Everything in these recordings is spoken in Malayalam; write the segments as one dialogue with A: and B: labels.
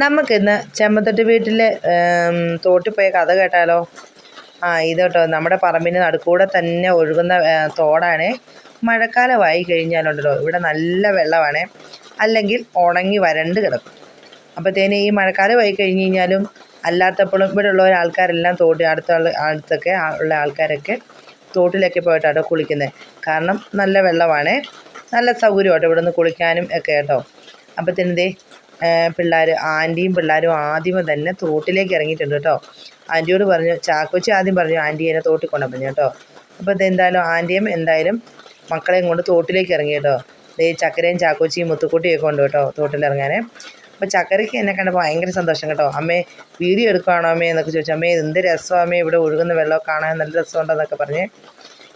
A: നമുക്കിന്ന് ചെമ്മത്തൊട്ടി വീട്ടിലെ തോട്ടിൽ പോയ കഥ കേട്ടാലോ? ഇത് കേട്ടോ, നമ്മുടെ പറമ്പിന് നടുക്കൂടെ തന്നെ ഒഴുകുന്ന തോടാണ്. മഴക്കാലമായി കഴിഞ്ഞാലുണ്ടല്ലോ ഇവിടെ നല്ല വെള്ളമാണ്, അല്ലെങ്കിൽ ഉണങ്ങി വരണ്ട് കിടക്കും. അപ്പോഴത്തേന് ഈ മഴക്കാലമായി കഴിഞ്ഞ് കഴിഞ്ഞാലും അല്ലാത്തപ്പോഴും ഇവിടെ ഉള്ള ആൾക്കാരെല്ലാം അടുത്തൊക്കെ ഉള്ള ആൾക്കാരൊക്കെ തോട്ടിലൊക്കെ പോയിട്ടാണ് കുളിക്കുന്നത്. കാരണം നല്ല വെള്ളമാണ്, നല്ല സൗകര്യമാട്ടോ ഇവിടെ നിന്ന് കുളിക്കാനും ഒക്കെ കേട്ടോ. അപ്പോഴത്തേനെന്തേ ആൻറ്റിയും പിള്ളേരും ആദ്യമേ തന്നെ തോട്ടിലേക്ക് ഇറങ്ങിയിട്ടുണ്ട് കേട്ടോ. ആൻറ്റിയോട് പറഞ്ഞു, ചാക്കോച്ചി ആദ്യം പറഞ്ഞു ആൻറ്റി എന്നെ തോട്ടിൽ കൊണ്ടു പറഞ്ഞു കേട്ടോ. അപ്പോൾ എന്തായാലും മക്കളെയും കൊണ്ട് തോട്ടിലേക്ക് ഇറങ്ങി കേട്ടോ. ചക്കരയും ചാക്കോച്ചിയും മുത്തുക്കുട്ടിയൊക്കെ ഉണ്ട് കേട്ടോ തോട്ടിലിറങ്ങാൻ. അപ്പോൾ ചക്കരയ്ക്ക് എന്നെ കണ്ടപ്പോൾ ഭയങ്കര സന്തോഷം കേട്ടോ. അമ്മേ വീഡിയോ എടുക്കുകയാണോ അമ്മേ എന്നൊക്കെ ചോദിച്ചു. അമ്മേ എന്ത് രസമാണ് അമ്മേ, ഇവിടെ ഒഴുകുന്ന വെള്ളമൊക്കെ കാണാൻ നല്ല രസമുണ്ടെന്നൊക്കെ പറഞ്ഞ്.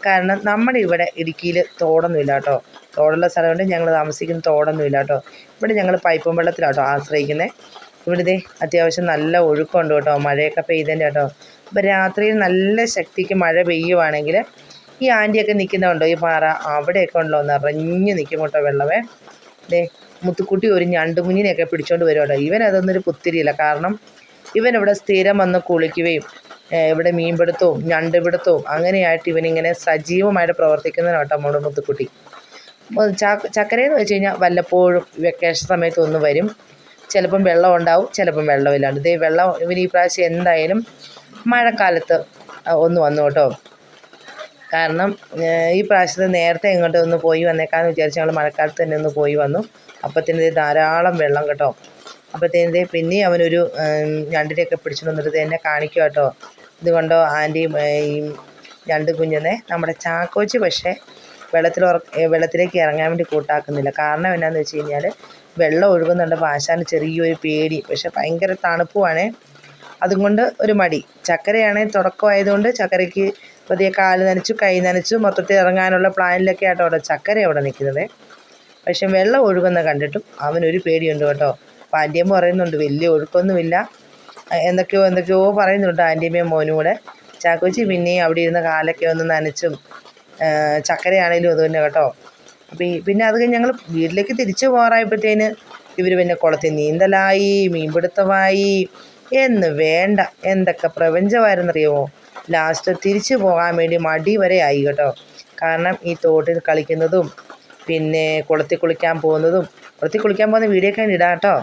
A: കാരണം നമ്മുടെ ഇവിടെ ഇടുക്കിയിൽ തോടൊന്നുമില്ല കേട്ടോ. തോടുള്ള സ്ഥലമുണ്ട്, ഞങ്ങൾ താമസിക്കുന്ന തോടൊന്നുമില്ല കേട്ടോ. ഇവിടെ ഞങ്ങൾ പൈപ്പും വെള്ളത്തിലാട്ടോ ആശ്രയിക്കുന്നത്. ഇവിടുത്തെ അത്യാവശ്യം നല്ല ഒഴുക്കുണ്ട് കേട്ടോ, മഴയൊക്കെ പെയ്തതിൻ്റെ കേട്ടോ. അപ്പോൾ രാത്രിയിൽ നല്ല ശക്തിക്ക് മഴ പെയ്യുവാണെങ്കിൽ ഈ ആൻറ്റിയൊക്കെ നിൽക്കുന്നുണ്ടോ ഈ പാറ, അവിടെയൊക്കെ ഉണ്ടോ നിറഞ്ഞു നിൽക്കും കേട്ടോ വെള്ളമേ. മുത്തുക്കുട്ടി ഒരു ഞണ്ടുകുഞ്ഞിനെയൊക്കെ പിടിച്ചുകൊണ്ട് വരും കേട്ടോ. ഇവനതൊന്നൊരു പുത്തിരിയില്ല, കാരണം ഇവനിവിടെ സ്ഥിരം വന്ന് കുളിക്കുകയും ഇവിടെ മീൻപിടുത്തവും ഞണ്ടുപിടുത്തവും അങ്ങനെയായിട്ട് ഇവനിങ്ങനെ സജീവമായിട്ട് പ്രവർത്തിക്കുന്നതിന് കേട്ടോ നമ്മുടെ മുത്തുക്കുട്ടി. ചക്കരയെന്ന് വെച്ച് കഴിഞ്ഞാൽ വല്ലപ്പോഴും വെക്കേഷൻ സമയത്ത് ഒന്ന് വരും. ചിലപ്പം വെള്ളം ഉണ്ടാവും, ചിലപ്പം വെള്ളമില്ലാണ്ട്. വെള്ളം ഇവന് ഈ പ്രാവശ്യം എന്തായാലും മഴക്കാലത്ത് ഒന്ന് വന്നു കേട്ടോ. കാരണം ഈ പ്രാവശ്യത്തെ നേരത്തെ ഇങ്ങോട്ട് ഒന്ന് പോയി വന്നേക്കാമെന്ന് വിചാരിച്ച് ഞങ്ങൾ മഴക്കാലത്ത് തന്നെ ഒന്ന് പോയി വന്നു. അപ്പോഴത്തേന് ധാരാളം വെള്ളം കേട്ടോ. അപ്പോഴത്തേന് പിന്നെയും അവനൊരു ഞണ്ടിനെയൊക്കെ പിടിച്ചിട്ട് വന്നിട്ട് എന്നെ കാണിക്കുക കേട്ടോ. ഇതുകൊണ്ടോ ആൻറ്റി ഈ ഞണ്ട് കുഞ്ഞിനെ നമ്മുടെ ചാക്കോച്ചി പക്ഷേ വെള്ളത്തിലേക്ക് ഇറങ്ങാൻ വേണ്ടി കൂട്ടാക്കുന്നില്ല. കാരണം എന്നാന്ന് വെച്ച് കഴിഞ്ഞാൽ വെള്ളം ഒഴുകുന്നുണ്ട്, ആശാന് ചെറിയൊരു പേടി, പക്ഷെ ഭയങ്കര തണുപ്പുമാണ്, അതുകൊണ്ട് ഒരു മടി. ചക്കരയാണെങ്കിൽ തുടക്കമായതുകൊണ്ട് ചക്കരയ്ക്ക് പതിയെ കാല് നനച്ചു കൈ നനച്ചു മൊത്തത്തിൽ ഇറങ്ങാനുള്ള പ്ലാനിലൊക്കെ ആട്ടോ അവിടെ ചക്കര അവിടെ നിൽക്കുന്നത്. പക്ഷെ വെള്ളം ഒഴുകുന്ന കണ്ടിട്ടും അവനൊരു പേടിയുണ്ട് കേട്ടോ. അപ്പോൾ ആൻറ്റിയമ്മ പറയുന്നുണ്ട് വലിയ ഒഴുക്കൊന്നുമില്ല, എന്തൊക്കെയോ പറയുന്നുണ്ട് ആൻറ്റിയമ്മയും മോനും കൂടെ. ചാക്കോച്ചി പിന്നെയും അവിടെ ഇരുന്ന കാലൊക്കെ ഒന്ന് നനച്ചും ചക്കരയാണേലും അത് തന്നെ കേട്ടോ. പിന്നെ അത് കഴിഞ്ഞ് ഞങ്ങൾ വീട്ടിലേക്ക് തിരിച്ചു പോകാറായപ്പോഴത്തേന് ഇവർ പിന്നെ കുളത്തിൽ നീന്തലായി, മീൻപിടുത്തമായി എന്ന് വേണ്ട എന്തൊക്കെ പ്രപഞ്ചമായിരുന്നറിയുമോ. ലാസ്റ്റ് തിരിച്ചു പോകാൻ വേണ്ടി മടി വരെ ആയി കേട്ടോ. കാരണം ഈ തോട്ടിൽ കളിക്കുന്നതും പിന്നെ കുളത്തിൽ കുളിക്കാൻ പോകുന്ന വീഡിയോ ഒക്കെ ഇടാം കേട്ടോ.